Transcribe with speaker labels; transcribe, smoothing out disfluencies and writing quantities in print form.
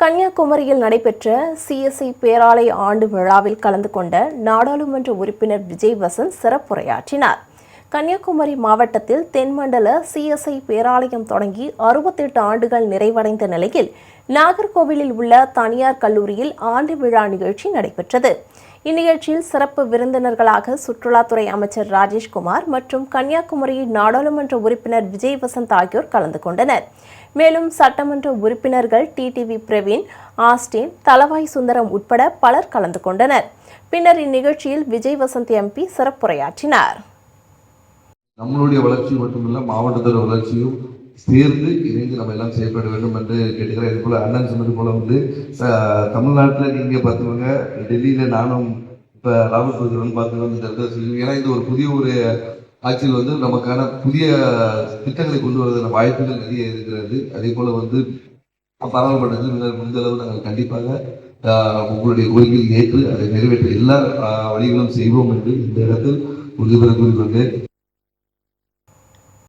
Speaker 1: கன்னியாகுமரியில் நடைபெற்ற சிஎஸ்ஐ பேராலய ஆண்டு விழாவில் கலந்து கொண்ட நாடாளுமன்ற உறுப்பினர் விஜய் வசந்த் சிறப்புரையாற்றினார். கன்னியாகுமரி மாவட்டத்தில் தென்மண்டல சிஎஸ்ஐ பேராலயம் தொடங்கி 68 ஆண்டுகள் நிறைவடைந்த நிலையில் நாகர்கோவிலில் உள்ள தனியார் கல்லூரியில் ஆண்டு விழா நிகழ்ச்சி நடைபெற்றது. இந்நிகழ்ச்சியில் சிறப்பு விருந்தினர்களாக சுற்றுலாத்துறை அமைச்சர் ராஜேஷ்குமார் மற்றும் கன்னியாகுமரி நாடாளுமன்ற உறுப்பினர் விஜய் வசந்த் ஆகியோர் கலந்து கொண்டனர். மேலும் சட்டமன்ற உறுப்பினர்கள் டிடிவி பிரவீன், ஆஸ்டின், தளவாய் சுந்தரம் உட்பட பலர் கலந்து கொண்டனர். பின்னர் இந்நிகழ்ச்சியில் விஜய் வசந்த் எம்பி சிறப்புரையாற்றினார்.
Speaker 2: நம்மளுடைய வளர்ச்சி மட்டுமல்ல, மாவட்டத்தோட வளர்ச்சியும் சேர்ந்து இணைந்து நம்ம எல்லாம் செயல்பட வேண்டும் என்று கேட்டுக்கிறேன். இது போல அண்ணன் சொன்னது போல தமிழ்நாட்டில் நீங்க பார்த்துக்கோங்க, டெல்லியில நானும் இப்ப ராகுல் பிரதமர் பார்த்துக்கோங்க. ஏன்னா இது ஒரு புதிய ஆட்சியில் நமக்கான புதிய திட்டங்களை கொண்டு வருவதற்கான வாய்ப்புகள் நிறைய இருக்கிறது. அதே போல பாராளுமன்றத்தில் முடிந்த அளவு நாங்கள் கண்டிப்பாக உங்களுடைய கோரிக்கையை ஏற்று அதை நிறைவேற்ற எல்லா வழிகளும் செய்வோம் என்று இந்த இடத்தில் உறுதிபெற கூறிக்கொண்டு